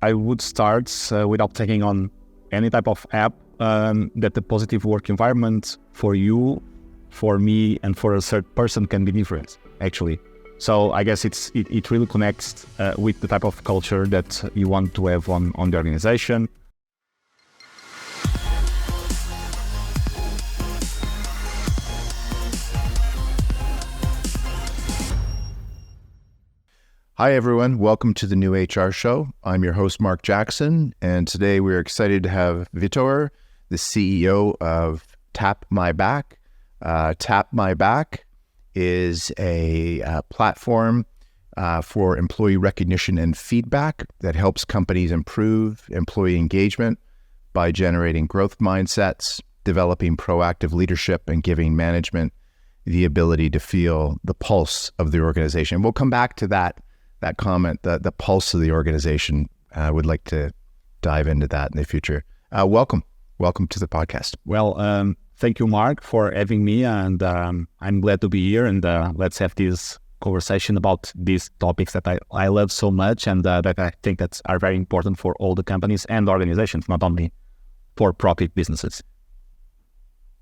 I would start without taking on any type of app that the positive work environment for you, for me, and for a third person can be different, actually. So I guess it really connects with the type of culture that you want to have on the organization. Hi, everyone. Welcome to the New HR Show. I'm your host, Mark Jackson, and today we're excited to have Vitor, the CEO of Tap My Back. Tap My Back is a platform for employee recognition and feedback that helps companies improve employee engagement by generating growth mindsets, developing proactive leadership, and giving management the ability to feel the pulse of the organization. We'll come back to that comment, the pulse of the organization. I would like to dive into that in the future. Welcome to the podcast. Well, thank you, Mark, for having me, and I'm glad to be here, and let's have this conversation about these topics that I love so much, and that I think that are very important for all the companies and organizations, not only for profit businesses.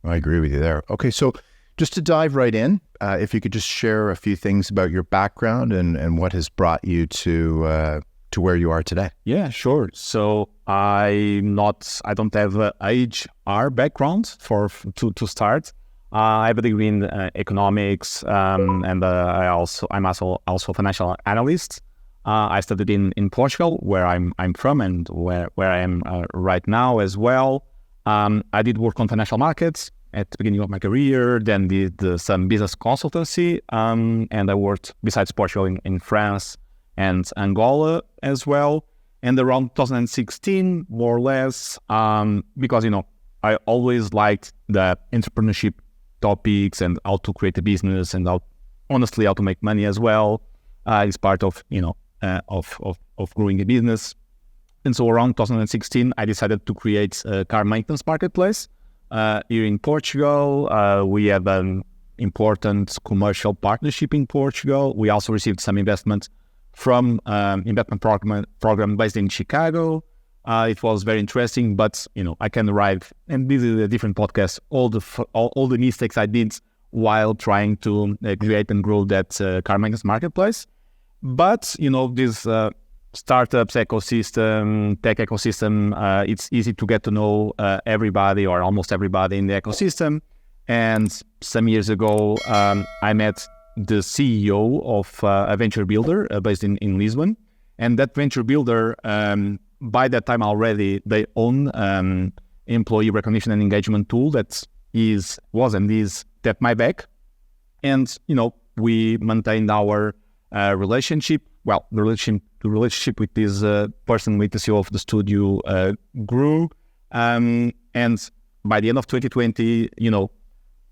I agree with you there. Okay, so just to dive right in, if you could just share a few things about your background and what has brought you to where you are today. Yeah, sure. So I don't have an HR background to start. I have a degree in economics, and I'm also a financial analyst. I studied in Portugal, where I'm from, and where I am right now as well. I did work on financial markets at the beginning of my career, then did some business consultancy, and I worked besides Portugal in France and Angola as well. And around 2016, more or less, because, I always liked the entrepreneurship topics and how to create a business and how to make money as well. It's part of, of growing a business. And so around 2016, I decided to create a car maintenance marketplace. Here in Portugal, we have an important commercial partnership in Portugal. We also received some investment from investment program based in Chicago. It was very interesting, but I can arrive, and this is a different podcast, all the mistakes I did while trying to create and grow that car maintenance marketplace. But this startups ecosystem, tech ecosystem, it's easy to get to know everybody or almost everybody in the ecosystem. And some years ago, I met the CEO of a venture builder based in Lisbon. And that venture builder, by that time already, they own employee recognition and engagement tool that was and is Tap My Back. And, we maintained our relationship. Well, the relationship with this person, with the CEO of the studio, grew. And by the end of 2020,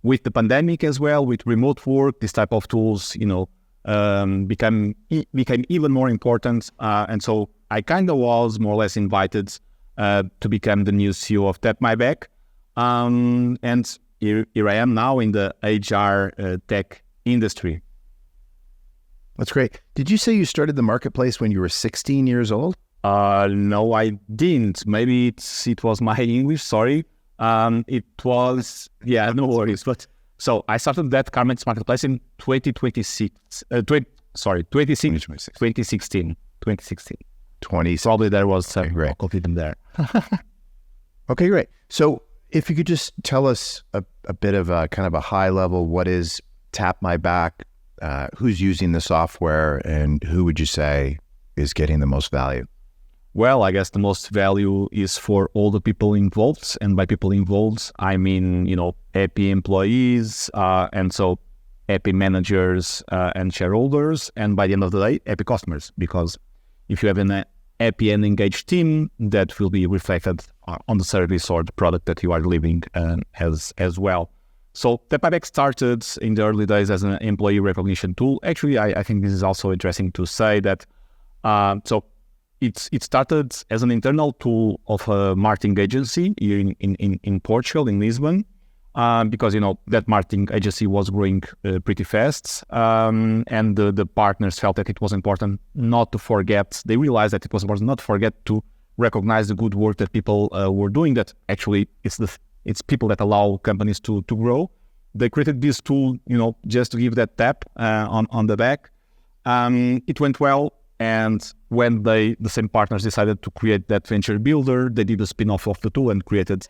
with the pandemic as well, with remote work, this type of tools, became even more important. And so I kind of was more or less invited to become the new CEO of Tap My Back. And here I am now in the HR tech industry. That's great. Did you say you started the marketplace when you were 16 years old? No, I didn't. Maybe it was my English, sorry. It was, no worries. But so I started that car maintenance marketplace in 2016. 2016. Probably there was some confusion there. Okay, great. So if you could just tell us a bit of a kind of a high level, what is Tap My Back? Who's using the software, and who would you say is getting the most value? Well, I guess the most value is for all the people involved. And by people involved, I mean, happy employees, and so happy managers and shareholders. And by the end of the day, happy customers. Because if you have a happy and engaged team, that will be reflected on the service or the product that you are delivering as well. So Tap My Back started in the early days as an employee recognition tool. Actually, I think this is also interesting to say that. So it started as an internal tool of a marketing agency here in Portugal, in Lisbon. because that marketing agency was growing pretty fast, and the partners felt that it was important not to forget. They realized that it was important not to forget to recognize the good work that people were doing. That actually it's people that allow companies to grow. They created this tool, just to give that tap on the back. It went well, and when the same partners decided to create that venture builder, they did a spin-off of the tool and created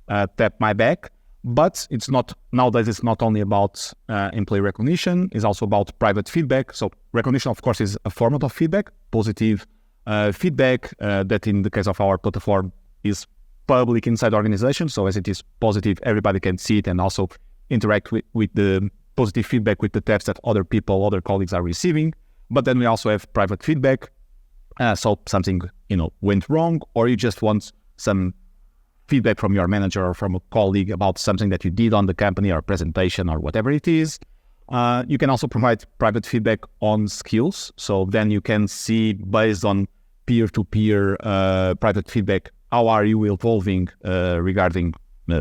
Tap My Back. But nowadays it's not only about employee recognition, it's also about private feedback. So recognition, of course, is a format of feedback, positive feedback that in the case of our platform is public inside the organization. So as it is positive, everybody can see it and also interact with the positive feedback with the taps that other colleagues are receiving. But then we also have private feedback. So something, went wrong, or you just want some feedback from your manager or from a colleague about something that you did on the company or presentation or whatever it is. You can also provide private feedback on skills. So then you can see, based on peer-to-peer private feedback, how are you evolving regarding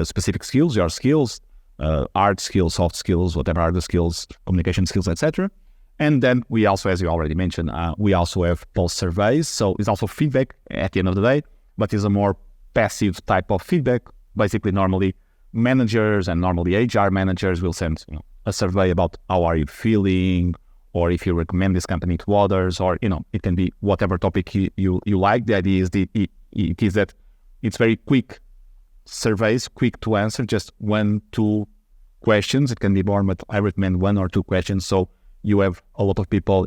specific skills, your skills, hard skills, soft skills, whatever are the skills, communication skills, etc. And then we also, as you already mentioned, we also have pulse surveys. So it's also feedback at the end of the day, but it's a more passive type of feedback. Basically, normally managers and normally HR managers will send a survey about how are you feeling, or if you recommend this company to others, or it can be whatever topic you like. The idea is it is that it's very quick surveys, quick to answer, just 1-2 questions. It can be more, but I recommend 1 or 2 questions. So you have a lot of people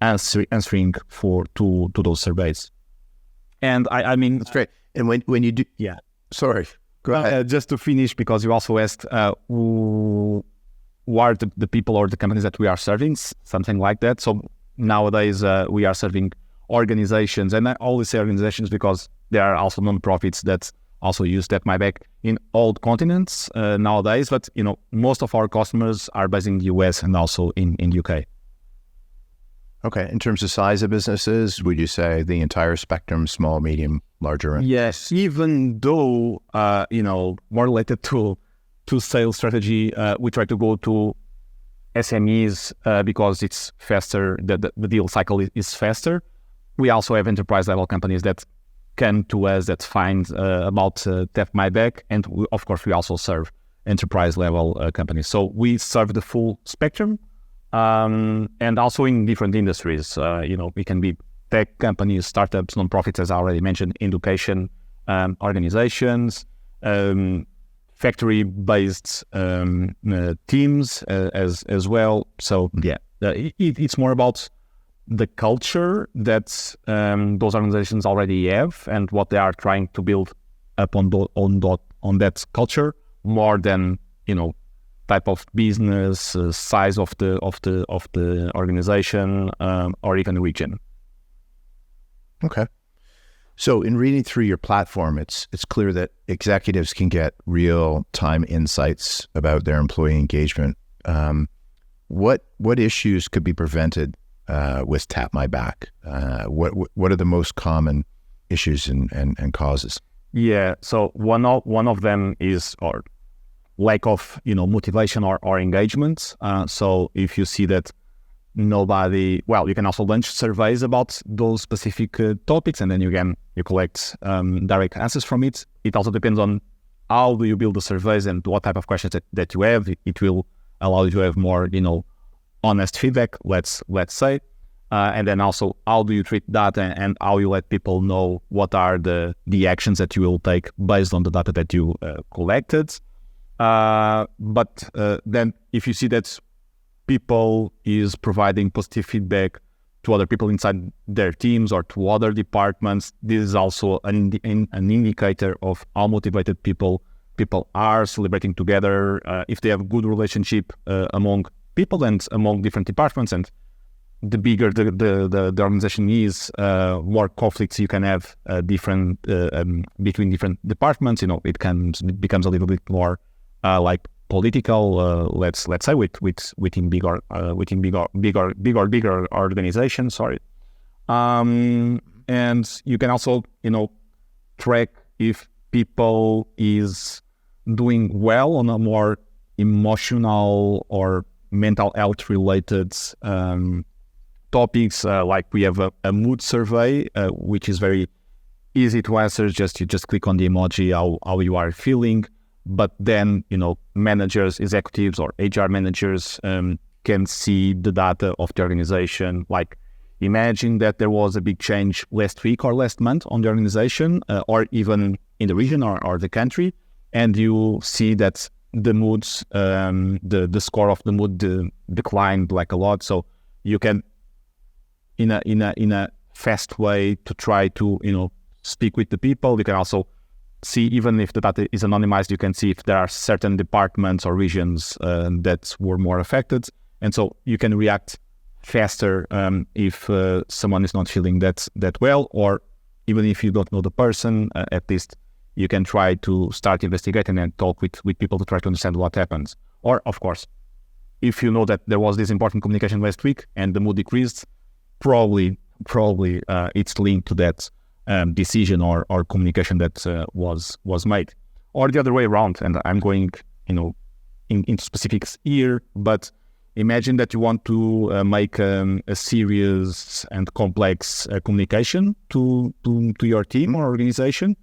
answering to those surveys. And I mean, that's great. And when you do, sorry, go ahead. Just to finish, because you also asked who are the people or the companies that we are serving, something like that. So nowadays we are serving organizations, and I always say organizations because there are also non-profits that also use Tap My Back in all continents nowadays. But most of our customers are based in the US and also in UK. Okay. In terms of size of businesses, would you say the entire spectrum, small, medium, larger? Yes. Even though, more related to sales strategy, we try to go to SMEs because it's faster, the deal cycle is faster. We also have enterprise level companies that come to us that find about Tap My Back. And of course, we also serve enterprise level companies. So we serve the full spectrum. And also in different industries, we can be tech companies, startups, non-profits, as I already mentioned, education organizations, factory-based teams as well. So it's more about the culture that those organizations already have and what they are trying to build up on that culture, more than type of business, size of the organization, or even region. Okay. So in reading through your platform, it's clear that executives can get real-time insights about their employee engagement. What issues could be prevented with Tap My Back? What are the most common issues and causes? Yeah. So one of them is lack of motivation or engagement. So if you see that you can also launch surveys about those specific topics, and then you collect direct answers from it. It also depends on how do you build the surveys and what type of questions that you have. It will allow you to have more honest feedback, let's say, and then also how do you treat data and how you let people know what are the actions that you will take based on the data that you collected. But then if you see that people is providing positive feedback to other people inside their teams or to other departments, this is also an indicator of how motivated people are celebrating together. If they have good relationship among people and among different departments, and the bigger the organization is, more conflicts you can have different between different departments. It becomes a little bit more like political, let's say, within bigger organizations. Sorry, and you can also track if people is doing well on a more emotional or mental health related topics, like we have a mood survey, which is very easy to answer. You just click on the emoji how you are feeling. But then, managers, executives, or HR managers can see the data of the organization. Like, imagine that there was a big change last week or last month on the organization, or even in the region or the country, and you see that the moods, the score of the mood declined like a lot. So you can, in a fast way, to try to speak with the people. You can also see, even if the data is anonymized, you can see if there are certain departments or regions that were more affected, and so you can react faster if someone is not feeling that well, or even if you don't know the person, at least you can try to start investigating and talk with people to try to understand what happens. Or, of course, if you know that there was this important communication last week and the mood decreased, probably it's linked to that decision or communication that was made. Or the other way around, and I'm going into specifics here, but imagine that you want to make a serious and complex communication to your team or organization.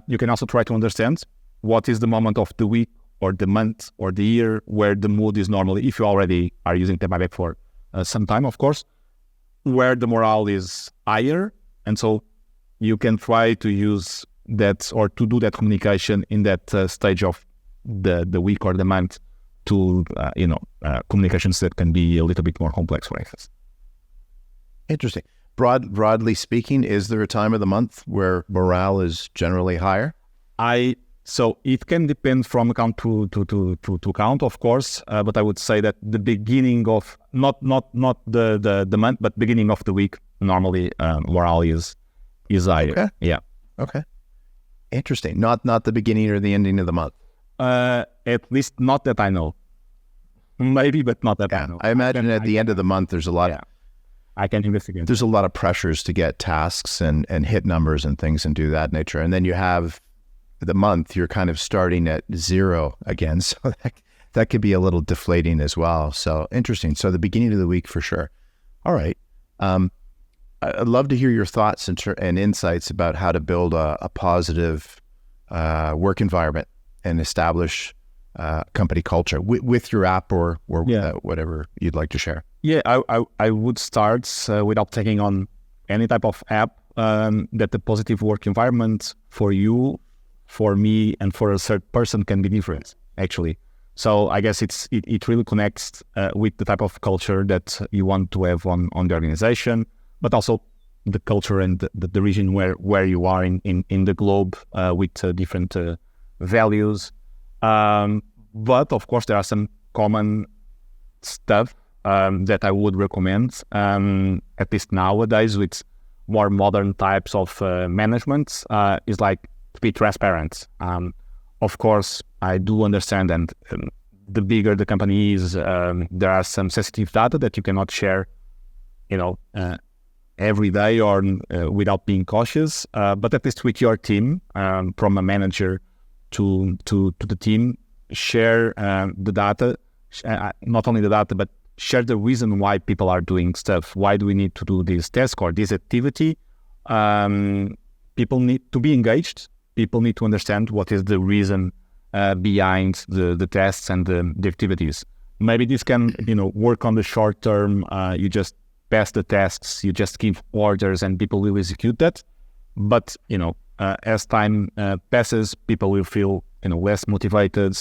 You can also try to understand what is the moment of the week or the month or the year where the mood is normally, if you already are using Tap My Back for some time, of course, where the morale is higher. And so you can try to use that or to do that communication in that stage of the week or the month to, communications that can be a little bit more complex, for instance. Interesting. Broadly speaking, is there a time of the month where morale is generally higher? So it can depend from account to account, of course, but I would say that the beginning of not the month, but beginning of the week, normally morale is higher. Okay. Yeah. Okay. Interesting. Not the beginning or the ending of the month. At least not that I know. Maybe, but not that I know. I imagine at the end of the month, there's a lot. Yeah. I can investigate. There's a lot of pressures to get tasks and hit numbers and things and do that nature. And then you have the month, you're kind of starting at zero again. So that could be a little deflating as well. So interesting. So the beginning of the week for sure. All right. I'd love to hear your thoughts and insights about how to build a positive work environment and establish company culture with your app or whatever you'd like to share. Yeah, I would start without taking on any type of app, that the positive work environment for you, for me, and for a third person can be different, actually. So I guess it really connects with the type of culture that you want to have on the organization, but also the culture and the region where you are in the globe with different values. But of course, there are some common stuff that I would recommend, at least nowadays with more modern types of management, is like to be transparent. Of course, I do understand, and the bigger the company is, there are some sensitive data that you cannot share, every day or without being cautious. But at least with your team, from a manager to the team, share the data, not only the data, but share the reason why people are doing stuff. Why do we need to do this task or this activity? People need to be engaged. People need to understand what is the reason behind the tests and the activities. Maybe this can, work on the short term. You just pass the tasks, you just give orders, and people will execute that. But as time passes, people will feel less motivated,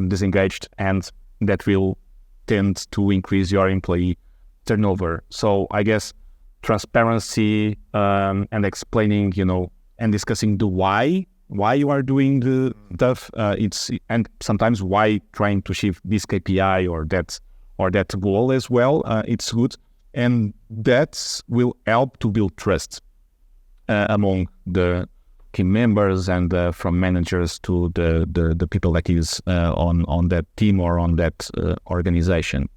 disengaged, and that will tend to increase your employee turnover. So I guess transparency and explaining, and discussing the why you are doing the stuff. And sometimes why trying to achieve this KPI or that goal as well. It's good, and that will help to build trust among the team members and from managers to the people that is on that team or on that organization.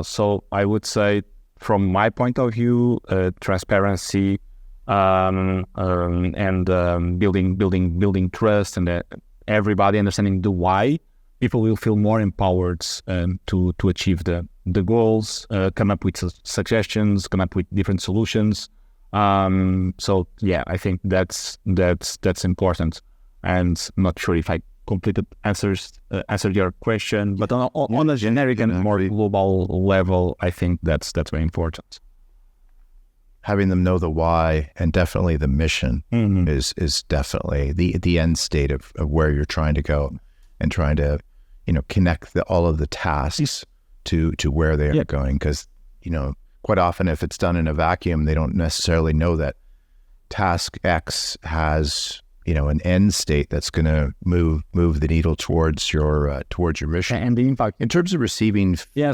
So I would say, from my point of view, transparency and building trust and everybody understanding the why, people will feel more empowered to achieve the goals, come up with suggestions, come up with different solutions. So yeah, I think that's important. And I'm not sure if I completed answered your question, but on a generic and more global level, I think that's very important. Having them know the why and definitely the mission is definitely the end state of where you're trying to go, and trying to connect all of the tasks to where they are going. Because quite often if it's done in a vacuum, they don't necessarily know that task X has an end state that's going to move the needle towards your mission and the impact in terms of receiving. In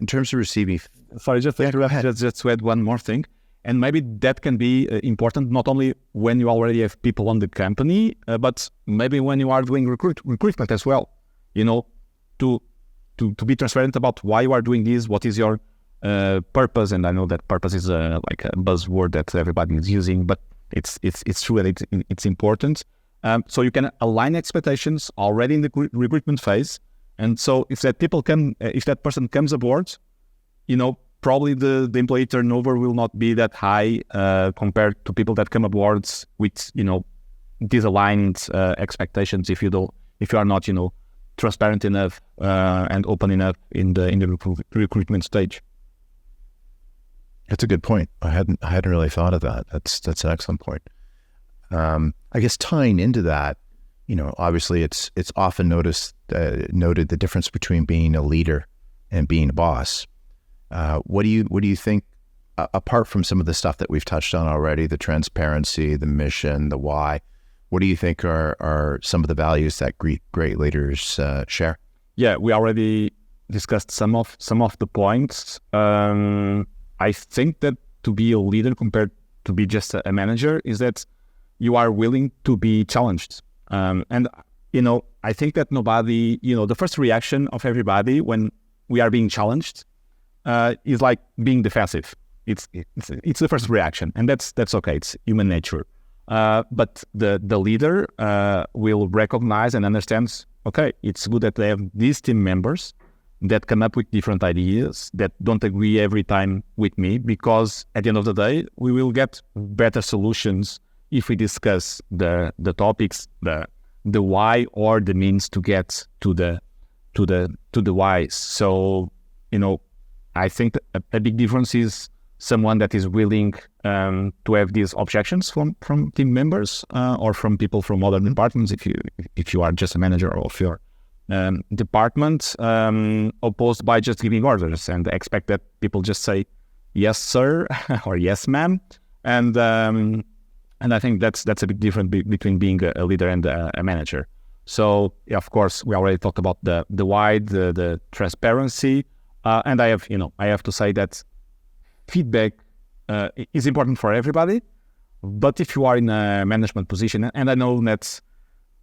terms of receiving. Sorry, just to add one more thing, and maybe that can be important not only when you already have people on the company, but maybe when you are doing recruitment as well. To be transparent about why you are doing this, what is your purpose, and I know that purpose is like a buzzword that everybody is using, but it's true and it's important. So you can align expectations already in the recruitment phase, and so if that person comes aboard, probably the employee turnover will not be that high compared to people that come aboard with disaligned expectations. If you are not transparent enough and open enough in the recruitment stage. That's a good point. I hadn't really thought of that. That's an excellent point. I guess tying into that, obviously it's often noted the difference between being a leader and being a boss. What do you think, apart from some of the stuff that we've touched on already, the transparency, the mission, the why, what do you think are some of the values that great leaders share? Yeah, we already discussed some of the points. I think that to be a leader compared to be just a manager is that you are willing to be challenged. And I think that nobody, the first reaction of everybody when we are being challenged is like being defensive. It's the first reaction, and that's okay. It's human nature. But the leader will recognize and understands, okay, it's good that they have these team members that come up with different ideas that don't agree every time with me, because at the end of the day, we will get better solutions if we discuss the topics, the why or the means to get to the whys. So, I think a big difference is someone that is willing to have these objections from team members or from people from other departments. If you are just a manager of your department, opposed by just giving orders and expect that people just say yes sir or yes ma'am, and I think that's a big difference between being a leader and a manager. So yeah, of course we already talked about the why, the transparency, and I have to say that feedback is important for everybody, but if you are in a management position, and I know that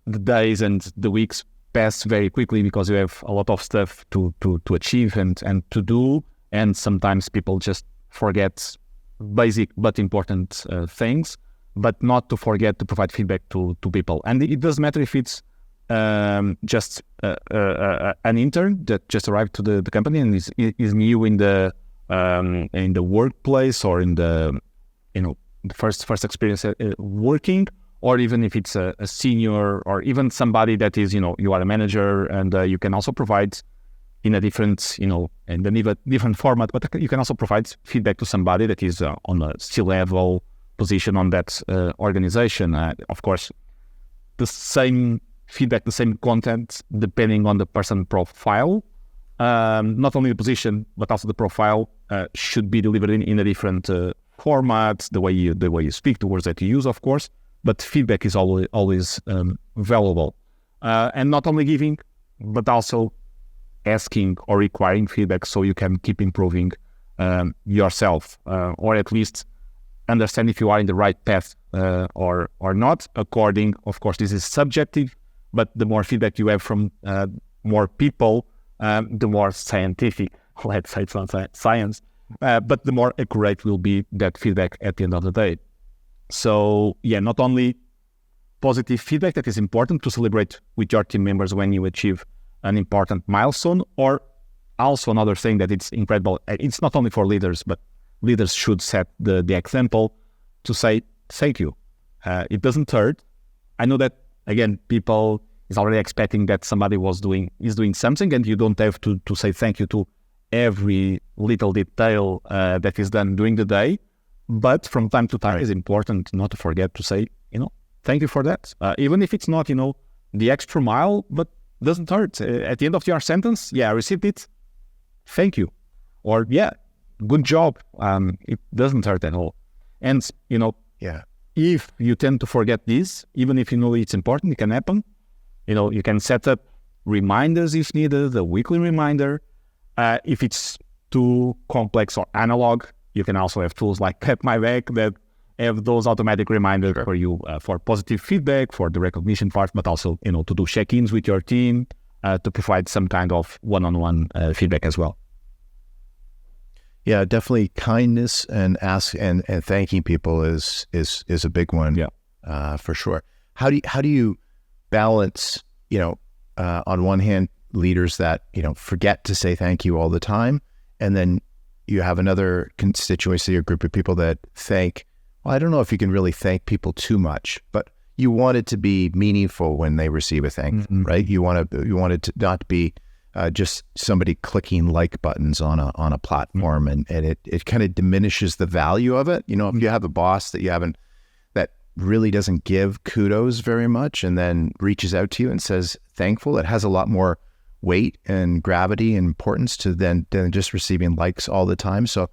the days and the weeks pass very quickly because you have a lot of stuff to achieve and to do, and sometimes people just forget basic but important things, but not to forget to provide feedback to people. And it doesn't matter if it's just an intern that just arrived to the company and is new in the workplace, or in the first experience working, or even if it's a senior, or even somebody that is you are a manager, and you can also provide in a different in a different format, but you can also provide feedback to somebody that is on a C-level position on that organization. Of course, the same feedback, the same content, depending on the person profile. Not only the position, but also the profile should be delivered in a different format, the way you speak, the words that you use, of course. But feedback is always valuable, and not only giving, but also asking or requiring feedback, so you can keep improving yourself, or at least understand if you are in the right path or not. According, of course, this is subjective, but the more feedback you have from more people, the more scientific, let's say it's not science, but the more accurate will be that feedback at the end of the day. So yeah, not only positive feedback that is important to celebrate with your team members when you achieve an important milestone. Or also another thing that it's incredible, it's not only for leaders, but leaders should set the example to say thank you. It doesn't hurt. I know that, again, people is already expecting that somebody is doing something, and you don't have to say thank you to every little detail that is done during the day. But from time to time, it's important not to forget to say, thank you for that. Even if it's not, the extra mile, but doesn't hurt. At the end of your sentence, I received it. Thank you. Or, good job. It doesn't hurt at all. And, if you tend to forget this, even if you know it's important, it can happen. You can set up reminders if needed, a weekly reminder. If it's too complex or analog, you can also have tools like Tap My Back that have those automatic reminders for you for positive feedback, for the recognition part, but also, to do check-ins with your team, to provide some kind of one-on-one feedback as well. Yeah, definitely kindness and thanking people is a big one. Yeah, for sure. How do you balance, on one hand, leaders that, forget to say thank you all the time, and then you have another constituency or group of people that I don't know if you can really thank people too much, but you want it to be meaningful when they receive a thank, right? You want it to not be just somebody clicking like buttons on a platform, and it kind of diminishes the value of it. If you have a boss that really doesn't give kudos very much and then reaches out to you and says thankful, it has a lot more weight and gravity and importance to than just receiving likes all the time. So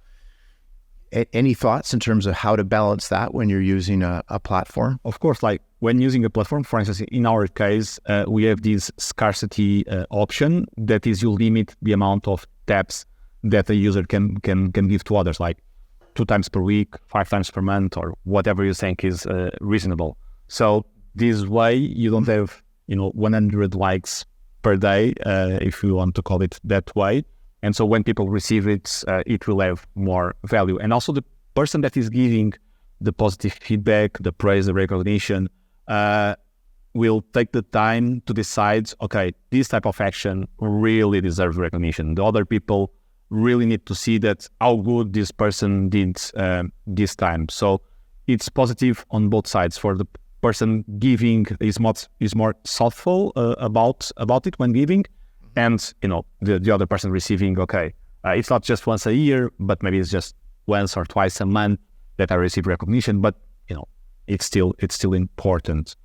any thoughts in terms of how to balance that when you're using a platform? Of course, like when using a platform, for instance, in our case, we have this scarcity option that is you limit the amount of taps that a user can give to others, like 2 times per week, 5 times per month, or whatever you think is reasonable. So this way you don't have 100 likes per day, if you want to call it that way. And so when people receive it, it will have more value. And also the person that is giving the positive feedback, the praise, the recognition, will take the time to decide, okay, this type of action really deserves recognition. The other people really need to see that how good this person did this time. So it's positive on both sides. For the person giving is more thoughtful about it when giving, and the other person receiving, okay, it's not just once a year, but maybe it's just once or twice a month that I receive recognition, but it's still important.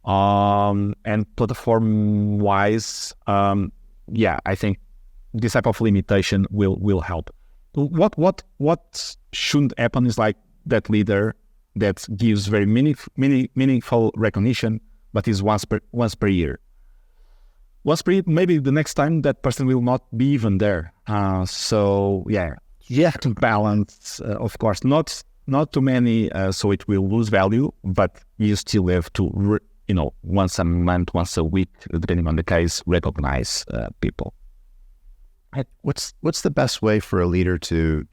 And platform wise, I think this type of limitation will help. What shouldn't happen is like that leader that gives very meaningful recognition, but is once per year. Once per year, maybe the next time that person will not be even there. So you have to balance, of course, not too many, so it will lose value, but you still have to, once a month, once a week, depending on the case, recognize people. What's the best way for a leader to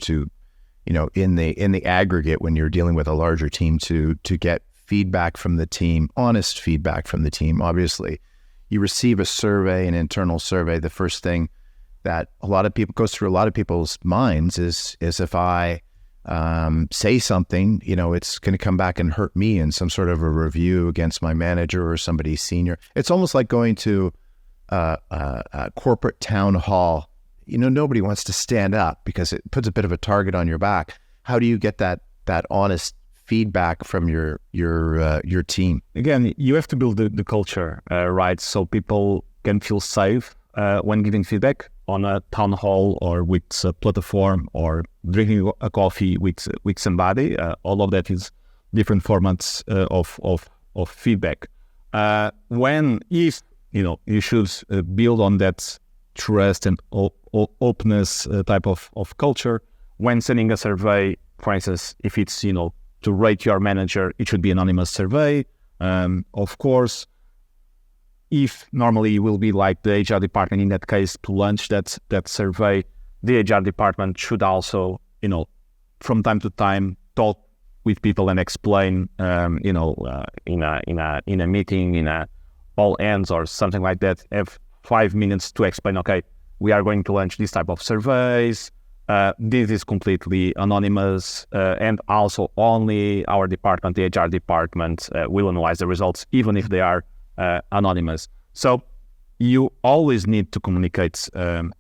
in the aggregate, when you're dealing with a larger team, to get feedback from the team, honest feedback from the team? Obviously, you receive a survey, an internal survey. The first thing that goes through a lot of people's minds is if I say something, it's going to come back and hurt me in some sort of a review against my manager or somebody senior. It's almost like going to a corporate town hall. Nobody wants to stand up because it puts a bit of a target on your back. How do you get that honest feedback from your team? Again, you have to build the culture, right? So people can feel safe when giving feedback on a town hall or with a platform or drinking a coffee with somebody. All of that is different formats of feedback. If you should build on that trust and openness type of culture when sending a survey. For instance, if it's to rate your manager, it should be anonymous survey. Of course, if normally it will be like the HR department in that case to launch that survey, the HR department should also from time to time talk with people and explain, in a meeting, in a all ends or something like that, have 5 minutes to explain, okay, we are going to launch this type of surveys. This is completely anonymous, and also only our department, the HR department, will analyze the results, even if they are anonymous. So you always need to communicate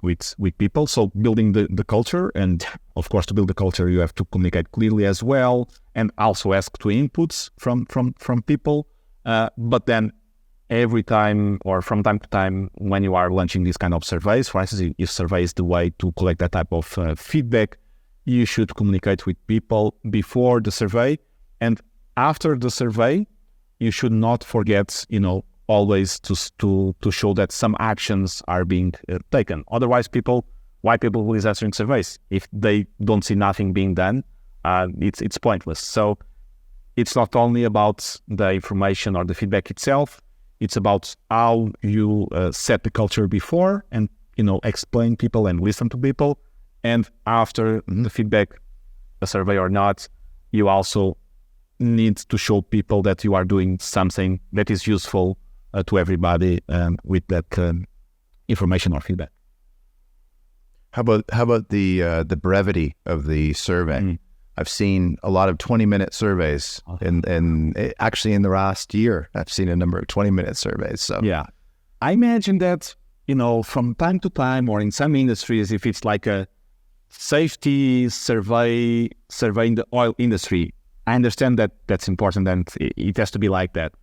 with people. So building the culture, and of course, to build the culture, you have to communicate clearly as well, and also ask to inputs from people. But then every time or from time to time, when you are launching these kind of surveys, for instance, if survey is the way to collect that type of feedback, you should communicate with people before the survey, and after the survey, you should not forget, always to show that some actions are being taken. Otherwise, why people will is answering surveys if they don't see nothing being done? It's pointless. So it's not only about the information or the feedback itself. It's about how you set the culture before, and explain people and listen to people. And after the feedback, a survey or not, you also need to show people that you are doing something that is useful to everybody with that information or feedback. How about the brevity of the survey? I've seen a lot of 20-minute surveys, and actually in the last year, I've seen a number of 20-minute surveys. So yeah, I imagine that from time to time, or in some industries, if it's like a safety survey in the oil industry, I understand that that's important and it has to be like that.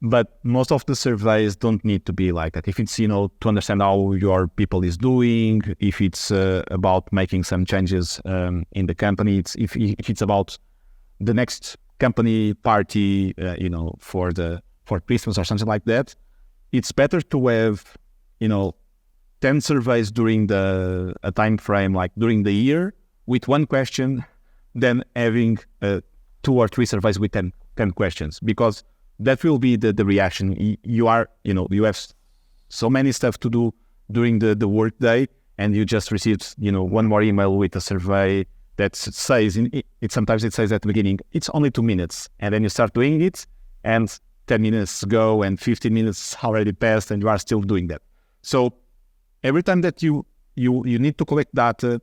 But most of the surveys don't need to be like that. If it's, to understand how your people is doing, if it's about making some changes in the company, if it's about the next company party, for Christmas or something like that, it's better to have, 10 surveys during a time frame, like during the year, with one question, than having 2 or 3 surveys with 10 questions, because that will be the reaction. You have so many stuff to do during the work day, and you just received, one more email with a survey that says, sometimes it says at the beginning, it's only 2 minutes. And then you start doing it, and 10 minutes go, and 15 minutes already passed, and you are still doing that. So every time that you need to collect data,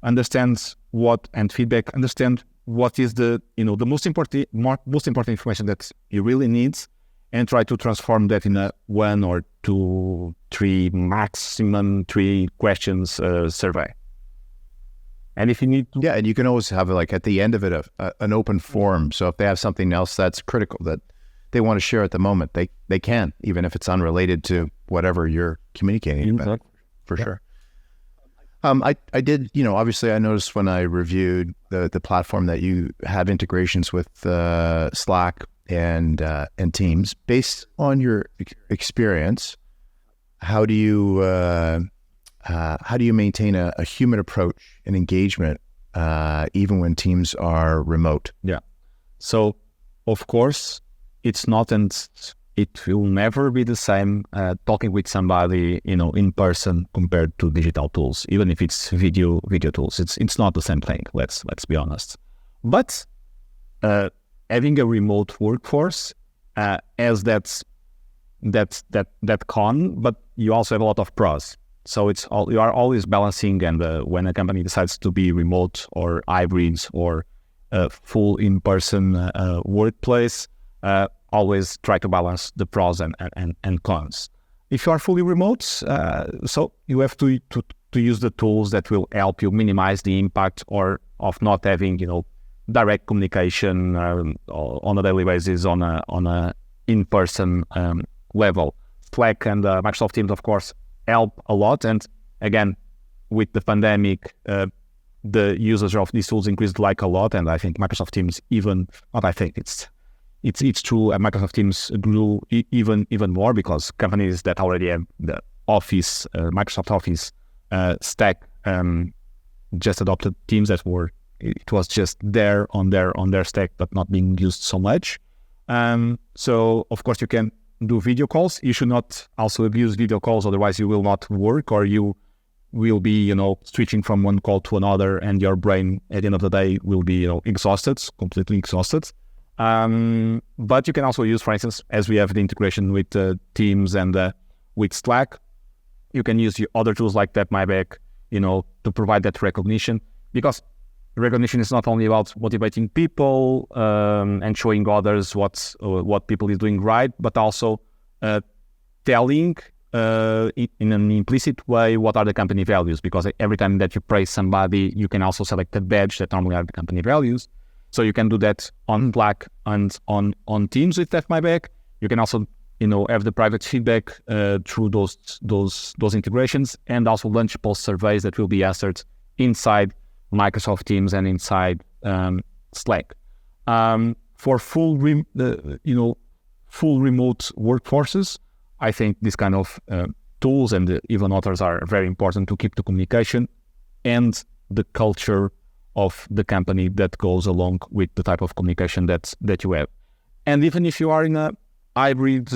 understand what, and feedback, understand what is the most important information that you really need, and try to transform that in a 1 or 2, 3, maximum 3 questions survey. And if you need to... Yeah, and you can always have, like, at the end of it, an open forum. So if they have something else that's critical that they want to share at the moment, they can, even if it's unrelated to whatever you're communicating about, for sure. I did, obviously I noticed when I reviewed the platform that you have integrations with Slack and Teams. Based on your experience, how do you maintain a human approach and engagement even when teams are remote? Yeah. So of course it's not, and it will never be the same talking with somebody, in person compared to digital tools, even if it's video tools. It's not the same thing. Let's be honest. But having a remote workforce has that con, but you also have a lot of pros. So you are always balancing, and when a company decides to be remote or hybrids or full in-person workplace, always try to balance the pros and cons. If you are fully remote, so you have to use the tools that will help you minimize the impact of not having direct communication on a daily basis on a in-person level. Slack and Microsoft Teams, of course, help a lot. And again, with the pandemic, the usage of these tools increased like a lot. And I think Microsoft Teams it's true. Microsoft Teams grew even more because companies that already have the Office, Microsoft Office stack, just adopted Teams it was just there on their stack, but not being used so much. So of course you can do video calls. You should not also abuse video calls, otherwise you will not work, or you will be, switching from one call to another, and your brain at the end of the day will be, exhausted, completely exhausted. But you can also use, for instance, as we have the integration with Teams and with Slack, you can use your other tools like TapMyBack, to provide that recognition, because recognition is not only about motivating people and showing others what people is doing right, but also telling in an implicit way what are the company values, because every time that you praise somebody, you can also select a badge that normally are the company values. So you can do that on Slack and on Teams with TapMyBack. You can also have the private feedback through those integrations, and also lunch post surveys that will be answered inside Microsoft Teams and inside Slack. For full remote workforces, I think this kind of tools and even others are very important to keep the communication and the culture of the company that goes along with the type of communication that you have. And even if you are in a hybrid,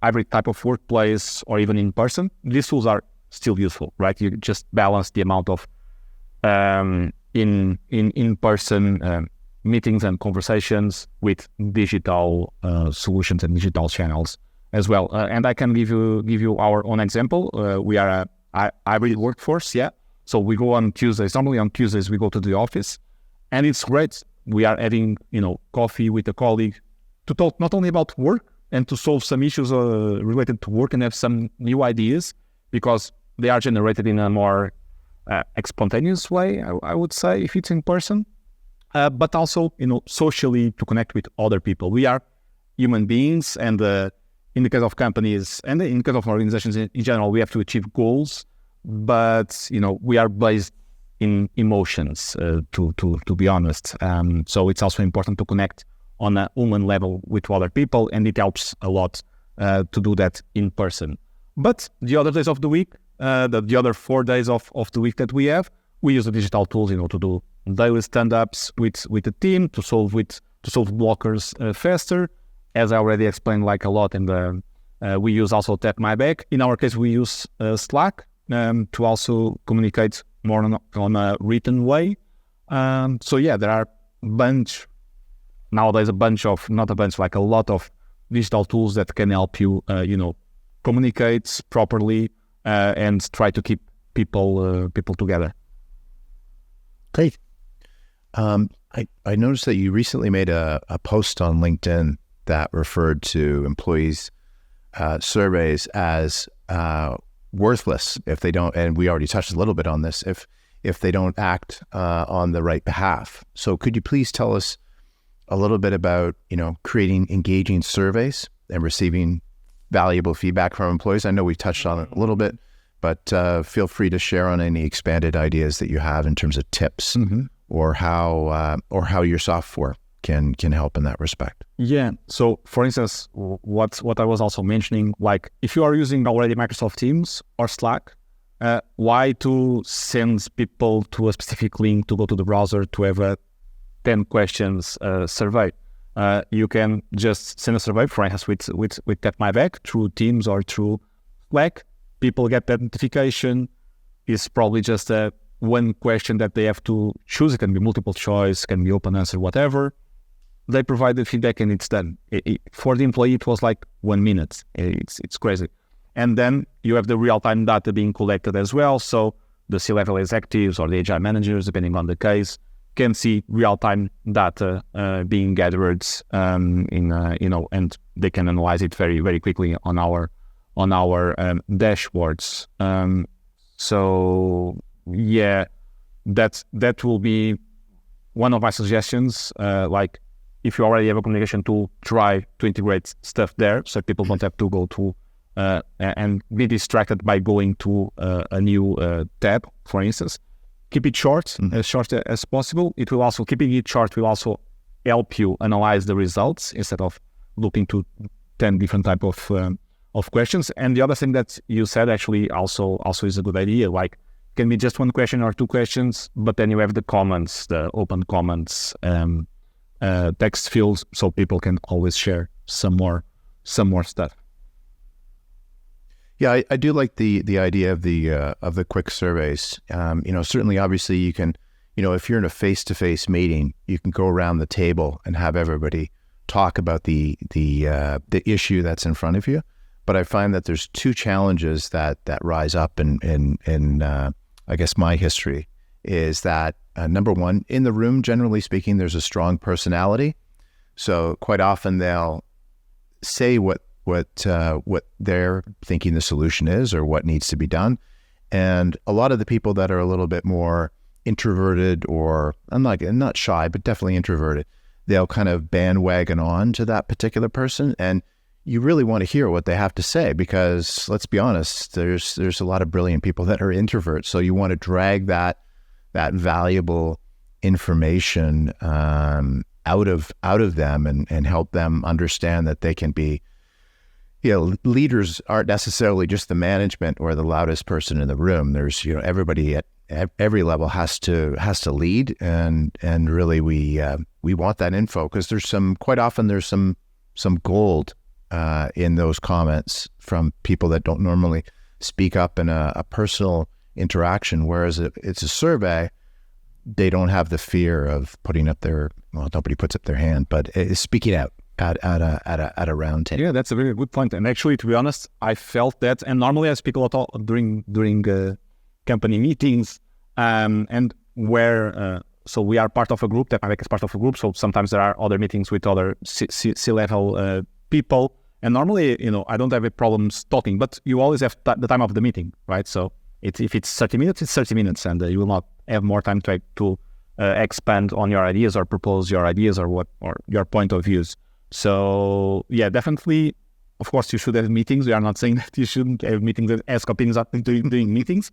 hybrid type of workplace, or even in person, these tools are still useful, right? You just balance the amount of in person meetings and conversations with digital solutions and digital channels as well. And I can give you our own example. We are a hybrid workforce, yeah. So we go on Tuesdays. Normally on Tuesdays we go to the office, and it's great. We are having coffee with a colleague to talk not only about work and to solve some issues related to work and have some new ideas, because they are generated in a more spontaneous way, I would say, if it's in person. But also, socially, to connect with other people. We are human beings, and in the case of companies and in the case of organizations in general, we have to achieve goals. But we are based in emotions, to be honest. So it's also important to connect on a human level with other people, and it helps a lot to do that in person. But the other days of the week, the other 4 days of the week that we have, we use the digital tools, to do daily stand-ups with the team to solve blockers faster, as I already explained a lot. And we use also TapMyBack. In our case, we use Slack to also communicate more on a written way. So yeah, there are nowadays a lot of digital tools that can help you, communicate properly and try to keep people together. Great. I noticed that you recently made a post on LinkedIn that referred to employees' surveys as worthless if they don't, and we already touched a little bit on this, if they don't act on the right behalf. So could you please tell us a little bit about, creating engaging surveys and receiving valuable feedback from employees? I know we touched on it a little bit, but feel free to share on any expanded ideas that you have in terms of tips, or how your software can help in that respect. Yeah. So, for instance, what I was also mentioning, if you are using already Microsoft Teams or Slack, why to send people to a specific link to go to the browser to have a 10 questions survey? You can just send a survey, for instance, with TapMyBack through Teams or through Slack. People get that notification. It's probably just one question that they have to choose. It can be multiple choice, can be open answer, whatever. They provide the feedback and it's done. For the employee, it was 1 minute. It's crazy. And then you have the real-time data being collected as well. So the C-level executives or the HR managers, depending on the case, can see real-time data being gathered and they can analyze it very, very quickly on our dashboards. So yeah, that will be one of my suggestions. If you already have a communication tool, try to integrate stuff there so people don't have to go to and be distracted by going to a new tab, for instance. Keep it short, as short as possible. Keeping it short will also help you analyze the results instead of looking to 10 different type of questions. And the other thing that you said actually also is a good idea. Can be just one question or two questions, but then you have the comments, the open comments, text fields, so people can always share some more stuff. Yeah, I do like the idea of the quick surveys. Certainly, obviously, you can, if you're in a face-to-face meeting, you can go around the table and have everybody talk about the issue that's in front of you. But I find that there's two challenges that rise up in I guess my history is that number one, in the room, generally speaking, there's a strong personality. So quite often they'll say what they're thinking the solution is or what needs to be done. And a lot of the people that are a little bit more introverted, or I'm not shy, but definitely introverted, they'll kind of bandwagon on to that particular person. And you really want to hear what they have to say, because let's be honest, there's a lot of brilliant people that are introverts. So you want to drag that valuable information out of them and help them understand that they can be, leaders aren't necessarily just the management or the loudest person in the room. There's, everybody at every level has to lead, and really we want that info, because quite often there's some gold in those comments from people that don't normally speak up in a personal interaction. Whereas if it's a survey, they don't have the fear of putting up nobody puts up their hand, but speaking out at a round table. Yeah, that's a very good point. And actually, to be honest, I felt that, and normally I speak a lot during company meetings, and where so we are part of a group. That is part of a group. So sometimes there are other meetings with other C-level people, and normally, I don't have a problems talking, but you always have the time of the meeting, right? So if it's 30 minutes, it's 30 minutes, and you will not have more time to expand on your ideas or propose your ideas or your point of views. So yeah, definitely, of course, you should have meetings. We are not saying that you shouldn't have meetings and ask opinions after doing meetings,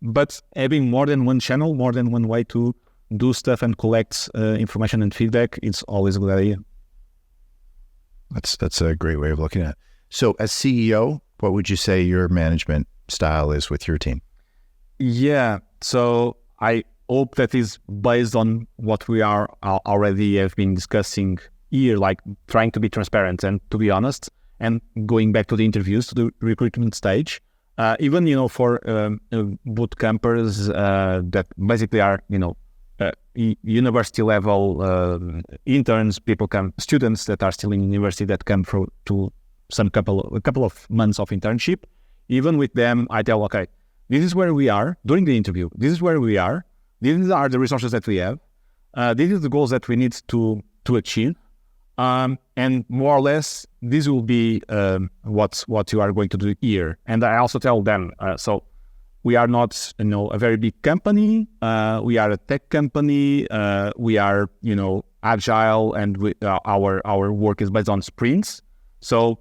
but having more than one channel, more than one way to do stuff and collect information and feedback, it's always a good idea. That's a great way of looking at it. So as CEO, what would you say your management style is with your team? Yeah, so I hope that is based on what we are already have been discussing here, like trying to be transparent and to be honest, and going back to the interviews, to the recruitment stage, even, for boot campers that basically are, university level interns, students that are still in university that come to a couple of months of internship. Even with them, I tell, okay, this is where we are during the interview. This is where we are. These are the resources that we have. These are the goals that we need to achieve. And more or less, this will be what you are going to do here. And I also tell them, so we are not, a very big company. We are a tech company. We are, agile, and our work is based on sprints. So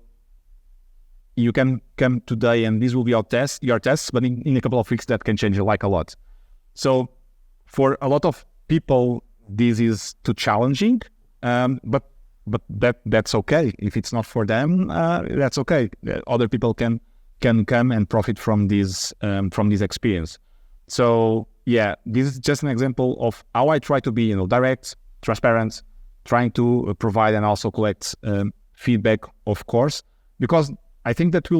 you can come today and this will be your tests, but in a couple of weeks that can change a lot. So for a lot of people, this is too challenging, but that's okay. If it's not for them, that's okay. Other people can come and profit from this experience. So yeah, this is just an example of how I try to be, direct, transparent, trying to provide and also collect feedback, of course, because I think that it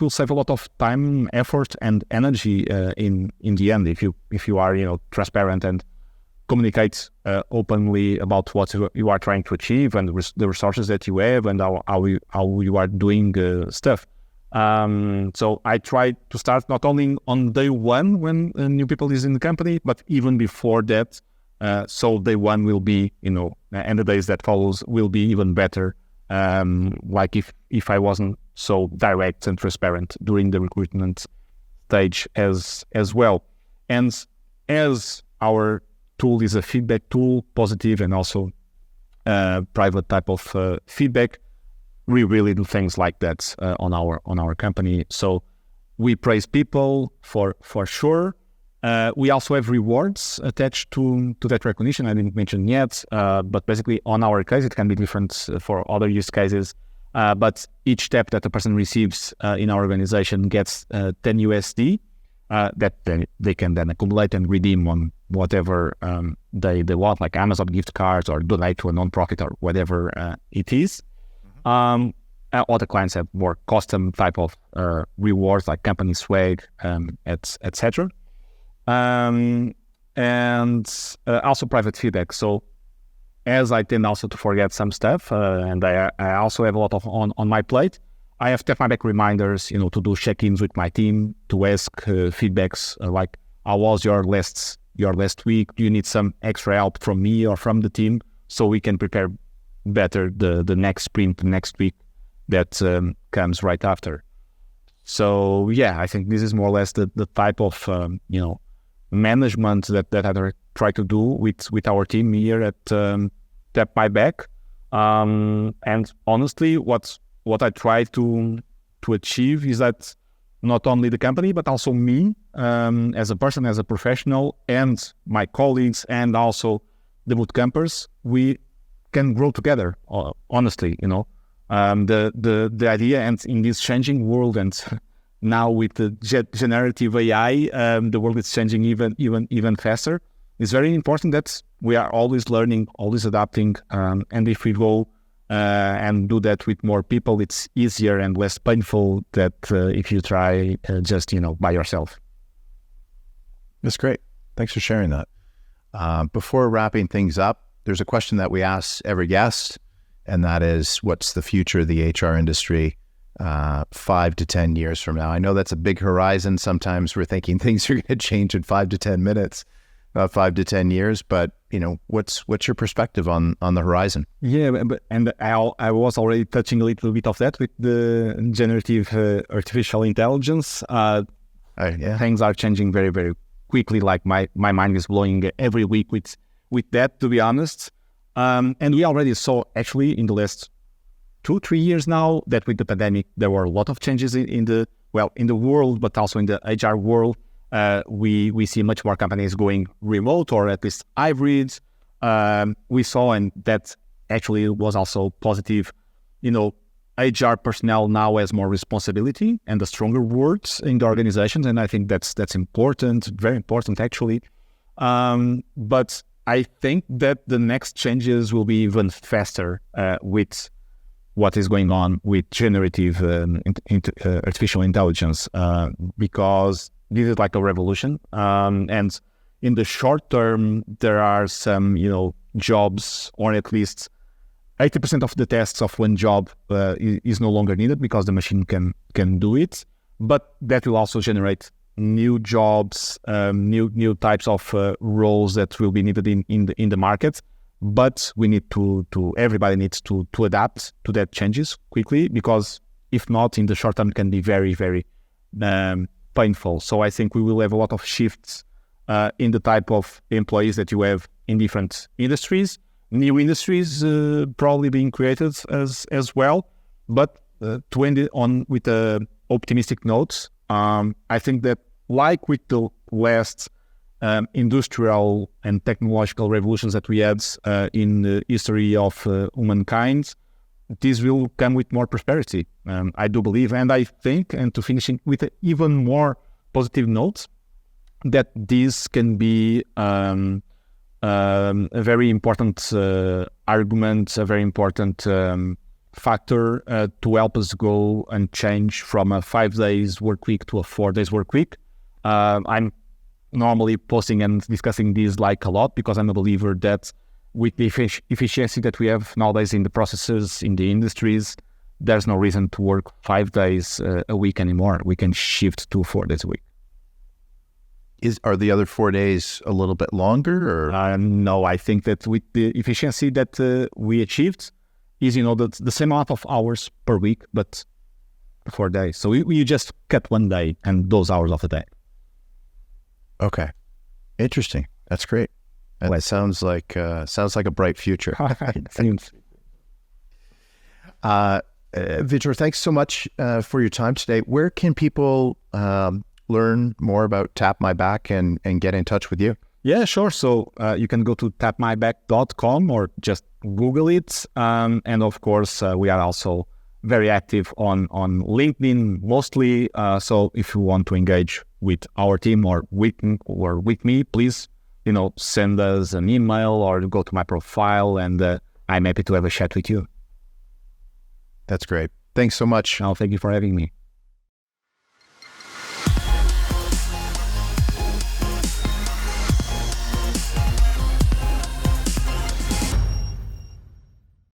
will save a lot of time, effort, and energy in the end if you are transparent and communicate openly about what you are trying to achieve and the resources that you have and how you are doing stuff. So I try to start not only on day one when new people is in the company, but even before that. So day one will be, and the days that follows will be even better. Like if I wasn't so direct and transparent during the recruitment stage as well. And as our tool is a feedback tool, positive and also private type of feedback, we really do things like that on our company. So we praise people for sure. We also have rewards attached to that recognition. I didn't mention yet, but basically on our case, it can be different for other use cases. But each step that a person receives in our organization gets 10 USD that they can then accumulate and redeem on whatever they want, like Amazon gift cards or donate to a nonprofit or whatever it is. Other clients have more custom type of rewards like company swag, etc. And also private feedback. So as I tend also to forget some stuff, and I also have a lot of on my plate, I have Tap My Back reminders, to do check-ins with my team, to ask feedbacks like, how was your last week? Do you need some extra help from me or from the team so we can prepare better the next sprint, the next week that comes right after? So yeah, I think this is more or less the type of management that I try to do with our team here at Tap My Back. And honestly, what I try to achieve is that not only the company, but also me as a person, as a professional, and my colleagues, and also the bootcampers, we can grow together. Honestly, the idea, and in this changing world, and now with the generative AI, the world is changing even faster. It's very important that we are always learning, always adapting, and if we go and do that with more people, it's easier and less painful that if you try just by yourself. That's great. Thanks for sharing that. Before wrapping things up, there's a question that we ask every guest, and that is, what's the future of the HR industry 5 to 10 years from now? I know that's a big horizon. Sometimes we're thinking things are going to change in 5 to 10 minutes, 5 to 10 years, but what's your perspective on the horizon? Yeah, and I was already touching a little bit of that with the generative artificial intelligence. Things are changing very, very quickly. Like my mind is blowing every week with that, to be honest. And we already saw actually in the last 2-3 years now that with the pandemic there were a lot of changes in the world, but also in the HR world. We see much more companies going remote or at least hybrid. We saw, and that actually was also positive, HR personnel now has more responsibility and a stronger words in the organizations, and I think that's important, very important actually. But I think that the next changes will be even faster with what is going on with generative artificial intelligence, because this is like a revolution. And in the short term, there are some, jobs, or at least 80% of the tasks of one job is no longer needed because the machine can do it. But that will also generate new jobs, new types of roles that will be needed in the market. But we need to everybody needs to adapt to that changes quickly, because if not, in the short term, it can be very, very painful. So I think we will have a lot of shifts in the type of employees that you have in different industries, new industries probably being created as well. But to end it on with a optimistic note, I think that like with the last industrial and technological revolutions that we had in the history of humankind, this will come with more prosperity. I do believe, and I think, and to finishing with an even more positive note, that this can be a very important argument, a very important factor to help us go and change from a 5 days work week to a 4 days work week. I'm normally posting and discussing this like a lot, because I'm a believer that with the efficiency that we have nowadays in the processes, in the industries, there's no reason to work 5 days a week anymore. We can shift to 4 days a week. Are the other 4 days a little bit longer? Or? No, I think that with the efficiency that we achieved is, the same amount of hours per week, but 4 days. So we just cut 1 day and those hours of the day. Okay, interesting. That's great. That sounds like a bright future. Vitor, thanks so much for your time today. Where can people learn more about Tap My Back and get in touch with you? Yeah, sure. So you can go to tapmyback.com or just Google it. And of course, we are also very active on LinkedIn mostly. So if you want to engage with our team or with me, please, send us an email or go to my profile, and I'm happy to have a chat with you. That's great. Thanks so much. Now, thank you for having me.